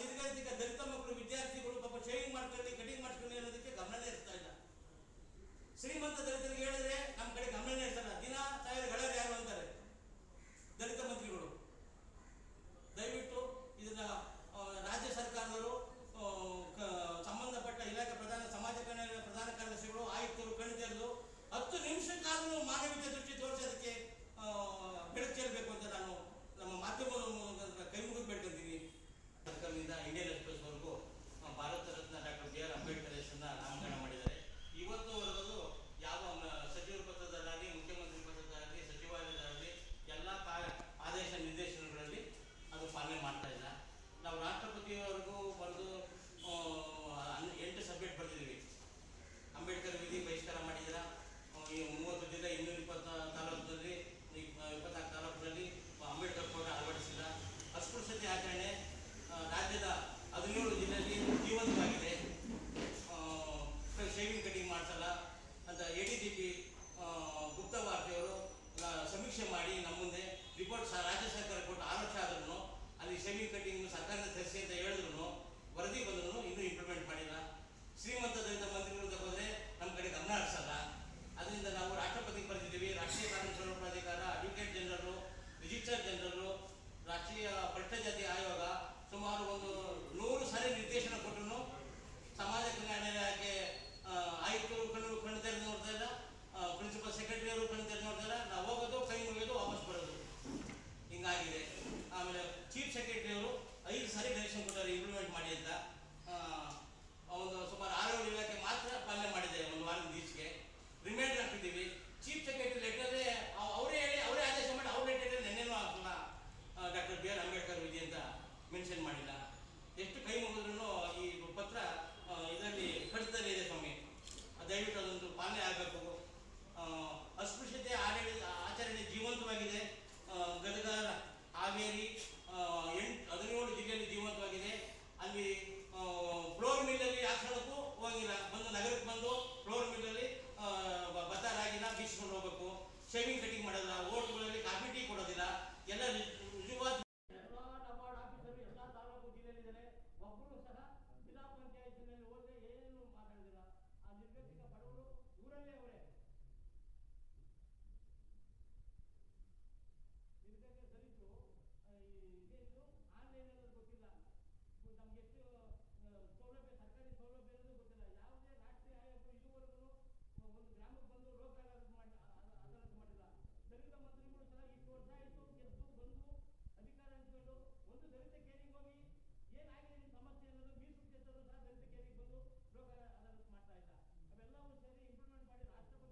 ನಿರ್ಗತಿಕ ದಲಿತ ಮಕ್ಕಳು ವಿದ್ಯಾರ್ಥಿಗಳು ಪಾಪ ಶೇವಿಂಗ್ ಮಾಡ್ಕೊಳ್ಳಿ ಕಟಿಂಗ್ ಮಾಡ್ಕೊಳ್ಳಿ ಅನ್ನೋದಕ್ಕೆ ಗಮನನೇ ಇರ್ತಾ ಇಲ್ಲ. ಶ್ರೀಮಂತ ದಲಿತರಿಗೆ ಹೇಳಿದ್ರೆ ನಮ್ಮ ಕಡೆ ಗಮನನೇ ಇರ್ತಾರ. ದಿನ ಗಳರು ಯಾರು ಅಂತಾರೆ ದಲಿತ ಮಂತ್ರಿಗಳು. ದಯವಿಟ್ಟು ಇದನ್ನ ರಾಜ್ಯ ಸರ್ಕಾರದವರು ಸಂಬಂಧಪಟ್ಟ ಇಲಾಖೆ ಸಮಾಜ ಕಲ್ಯಾಣ ಪ್ರಧಾನ ಕಾರ್ಯದರ್ಶಿಗಳು ಆಯುಕ್ತರು ಕಣ್ಣು ತೆರೆದು 10 ನಿಮಿಷಕ್ಕಾದರೂ ಮಾನವೀಯತೆ ದೃಷ್ಟಿ ತೋರಿಸಿ ಅದಕ್ಕೆ ಬೆಳಕು ಚೆಲ್ಲಬೇಕು ಅಂತ ನಾನು ನಮ್ಮ ಮಾಧ್ಯಮದ ಮೂಲಕ ಕೈ ಮುಗಿದು ಬೇಡ್ಕೊಂತೀನಿ. ಸರ್ಕಾರದಿಂದ ಇಂಡಿಯನ್ ಎಕ್ಸ್‌ಪ್ರೆಸ್ ವರೆಗೂ ಭಾರತ ರತ್ನ ಡಾಕ್ಟರ್ ಬಿ.ಆರ್. ಅಂಬೇಡ್ಕರ್ ಹೆಸರನ್ನ ನಾಮಕರಣ ಮಾಡಿದ್ದಾರೆ. ಇವತ್ತುವರೆಗೂ ಯಾವ ಸಚಿವರ ಪತ್ರದಲ್ಲಾಗಲಿ ಮುಖ್ಯಮಂತ್ರಿ ಪತ್ರದಲ್ಲಾಗಲಿ ಸಚಿವಾಲಯದಲ್ಲಿ ಎಲ್ಲ ಆದೇಶ ನಿರ್ದೇಶನಗಳಲ್ಲಿ ಅದು ಪಾಲನೆ ಮಾಡ್ತಾ ಇಲ್ಲ. ನಾವು ರಾಷ್ಟ್ರಪತಿಯವರೆಗೂ ಬರೆದು 8 ಸಬ್ಜೆಕ್ಟ್ ಬರೆದಿದ್ದೀವಿ. ಅಂಬೇಡ್ಕರ್ ವಿಧಿ ಬಹಿಷ್ಕಾರ ಮಾಡಿದ್ದೀರಾ, 30 ಜಿಲ್ಲೆ 220 ತಾಲೂಕಿನಲ್ಲಿ 24 ತಾಲೂಕಿನಲ್ಲಿ ಅಂಬೇಡ್ಕರ್ ಕೋಟ ಅಳವಡಿಸಿಲ್ಲ. ಅಸ್ಪೃಶ್ಯತೆ ಆಚರಣೆ ರಾಜ್ಯದ 17 ಜಿಲ್ಲೆಯಲ್ಲಿ ಜೀವಂತವಾಗಿದೆ. ಶೇವಿಂಗ್ ಕಟಿಂಗ್ ಮಾಡಿಸಲ್ಲ ಅಂತ ADGP ಗುಪ್ತವಾರ್ತೆಯವರು ಸಮೀಕ್ಷೆ ಮಾಡಿ ನಮ್ಮ ಮುಂದೆ ರಿಪೋರ್ಟ್ ರಾಜ್ಯ ಸರ್ಕಾರ ಕೊಟ್ಟು 6 ವರ್ಷ ಆದ್ರೂ ಅಲ್ಲಿ ಶೇವಿಂಗ್ ಕಟಿಂಗ್ ಸರ್ಕಾರದ ತರಿಸಿ ಅಂತ ಹೇಳಿದ್ರು ವರದಿ ಬಂದ್ರು ಇನ್ನೂ ಇಂಪ್ಲಿಮೆಂಟ್ ಮಾಡಿಲ್ಲ. ಶ್ರೀಮಂತ ದಲಿತ ಮಂತ್ರಿಗಳು ತಗೊಂಡ್ರೆ ನಮ್ಮ ಕಡೆ ಗಮನ ಹರಿಸಲ್ಲ. ಅದರಿಂದ ನಾವು ರಾಷ್ಟ್ರಪತಿಗೆ ಬರೆದಿದ್ದೀವಿ. ರಾಷ್ಟ್ರೀಯ ಕಾನೂನು ಸೇವಾ ಪ್ರಾಧಿಕಾರ, ಅಡ್ವೊಕೇಟ್ ಜನರಲ್, ರಿಜಿಸ್ಟರ್ ಜನರಲ್, ರಾಷ್ಟ್ರೀಯ ಪರಿಶಿಷ್ಟ ಜಾತಿ ಆಯೋಗ ಸುಮಾರು 100 ಸಾರಿ ನಿರ್ದೇಶನ ಕೊಟ್ಟರು. ಸಮಾಜ ಕಲ್ಯಾಣ ಇಲಾಖೆ ಆಯುಕ್ತರು ಕಣ್ಣು ತೆರೆದು ನೋಡ್ತಾ ಇಲ್ಲ, ಪ್ರಿನ್ಸಿಪಲ್ ಸೆಕ್ರೆಟರಿ ಅವರು ಕಣ್ಣು ತೆರೆದು ನೋಡ್ತಾ ಇಲ್ಲ. ನಾವು ಹೋಗೋದು ಕೈ ಮುಗಿಯೋದು ವಾಪಸ್ ಬರೋದು ಹಿಂಗಾಗಿದೆ. ಆಮೇಲೆ ಚೀಫ್ ಸೆಕ್ರೆಟರಿ ಅವರು 5 ಸಾರಿ ಡೈರೆಕ್ಷನ್ ಕೊಟ್ಟರೆ ಇಂಪ್ಲಿಮೆಂಟ್ ಮಾಡಿ ಅಂತ. ಒಂದು ಸುಮಾರು 6 ಇಲಾಖೆ ಮಾತ್ರ ಪಾಲನೆ ಮಾಡಿದೆ. ಒಂದು ವಾರದ ಈಚೆಗೆ ರಿಮೈಂಡರ್ ಹಾಕಿದ್ದೀವಿ. ಚೀಫ್ ಸೆಕ್ರೆಟರಿ ಲೆಟರೇ ಅವರೇ ಆದೇಶ ಮಾಡಿ ಅವ್ರ ಲೆಟರ್ ನೆನ್ನೆನೂ ಹಾಕಲ್ಲ ಡಾಕ್ಟರ್ ಬಿ.ಆರ್. ಅಂಬೇಡ್ಕರ್ ವಿಧಿ ಅಂತ ಮೆನ್ಷನ್ ಮಾಡಿಲ್ಲ. ಎಷ್ಟು ಕೈ ಮುಗಿದ್ರೂ ಈ ಪತ್ರ ಇದರಲ್ಲಿ ಕಡಿತದಲ್ಲಿ ಇದೆ ಸ್ವಾಮಿ. ದಯವಿಟ್ಟು ಅದೊಂದು ಪಾಲನೆ ಆಗಬೇಕು. ಅಸ್ಪೃಶ್ಯತೆ ಆಚರಣೆ ಜೀವಂತವಾಗಿದೆ. ಗದಗ, ಹಾವೇರಿ 17 ಜಿಲ್ಲೆಯಲ್ಲಿ ಜೀವಂತವಾಗಿದೆ. ಅಲ್ಲಿ ಫ್ಲೋರ್ ಮಿಲ್ಲಲ್ಲಿ ಆ ಕ್ಷಣಕ್ಕೂ ಹೋಗಿಲ್ಲ. ಬಂದು ನಗರಕ್ಕೆ ಬಂದು ಫ್ಲೋರ್ ಮಿಲ್ಲಲ್ಲಿ ಭತ್ತ ರಾಗಿನ ಬೀಸ್ಕೊಂಡು ಹೋಗ್ಬೇಕು. ಶೇವಿಂಗ್ ಕಟಿಂಗ್ ಮಾಡೋದಿಲ್ಲ. ಓಟ್ಗಳಲ್ಲಿ ಕಾಫಿ ಟೀ ಕೊಡೋದಿಲ್ಲ. ಎಲ್ಲ ನಿಜವಾದ ಆಫೀಸರು ಎಲ್ಲ ತಾಲೂಕು ಜಿಲ್ಲೆಯಲ್ಲಿದ್ದಾರೆ. ಒಬ್ಬರು ಸಹ ಜಿಲ್ಲಾ ಪಂಚಾಯತ್ನಲ್ಲಿ ಹೋದ್ರೆ ಏನು ಮಾತಾಡಿದಿಲ್ಲ. ಆ ನಿರ್ಗತಿಕ ಬಡವರು ಊರಲ್ಲೇ ಅವರೇ. ನಿರ್ಗತಿಕ ದಲಿತರು ಇದೇನು ಆನ್ಲೈನ್ ಅನ್ನೋದು ಗೊತ್ತಿಲ್ಲ. ನಮ್ಗೆ ಎಷ್ಟು ಸೌಲಭ್ಯ, ಸರ್ಕಾರಿ ಸೌಲಭ್ಯ ಅನ್ನೋದು ಗೊತ್ತಿಲ್ಲ. ಯಾವುದೇ ರಾಷ್ಟ್ರೀಯ ಆಯೋಗಗಳು ಇದುವರೆಗೂ ಒಂದು ಗ್ರಾಮಕ್ಕೆ ಬಂದು ಲೋಕ ಅದಾಲತ್ ಮಾಡಿಲ್ಲ. ದಲಿತ ಮಂತ್ರಿಗಳು ಸಹ ಇಷ್ಟು ವರ್ಷ ಆಯಿತು ಗೆದ್ದು ಬಂದು ಅಧಿಕಾರ ಹಂಚ್ಕೊಂಡು ಒಂದು ದಲಿತ ಕೇರಿಗೆ ಹೋಗಿ ಏನಾಗಿದೆ ನಿಮ್ಮ ಸಮಸ್ಯೆ ಅನ್ನೋದು ಮೀಸಲು ಸಹ ದಲಿತ ಕೇರಿಗೆ ಬಂದು ಲೋಕ ಅದಾಲತ್ ಮಾಡ್ತಾ ಇಲ್ಲ. ಅವೆಲ್ಲವೂ ಸೇರಿ ಇಂಪ್ಲಿಮೆಂಟ್ ಮಾಡಿ ರಾಷ್ಟ್ರಪತಿ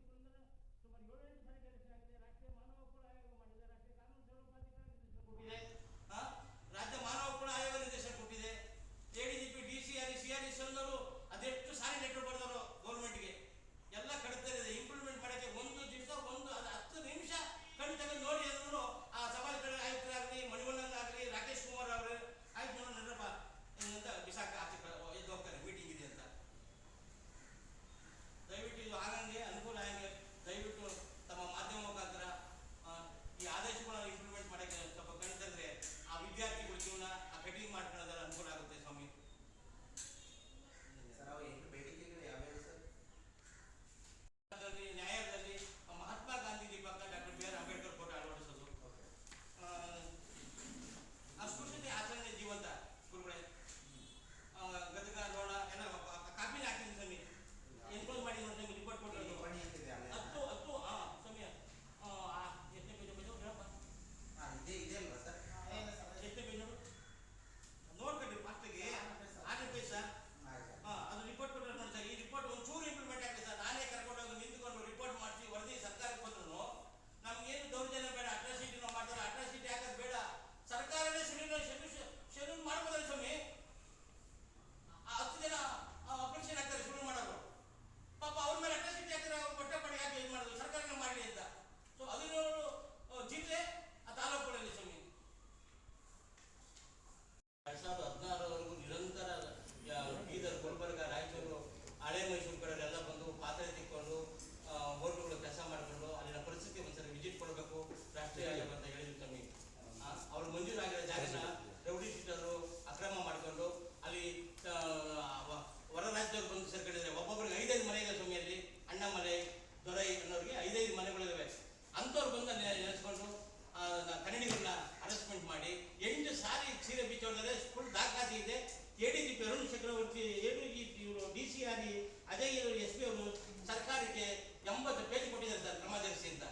ಅದೇ SP ಅವರು ಸರ್ಕಾರಕ್ಕೆ 80 ಪೇಜ್ ಕೊಟ್ಟಿದ್ದಾರೆ ಸರ್ ಕ್ರಮ ಜರುಗಿಸಿ ಅಂತ.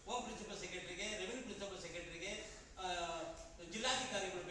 ಹೋಮ್ ಪ್ರಿನ್ಸಿಪಲ್ ಸೆಕ್ರೆಟರಿಗೆ, ರೆವಿನ್ಯೂ ಪ್ರಿನ್ಸಿಪಲ್ ಸೆಕ್ರೆಟರಿಗೆ, ಜಿಲ್ಲಾಧಿಕಾರಿಗಳು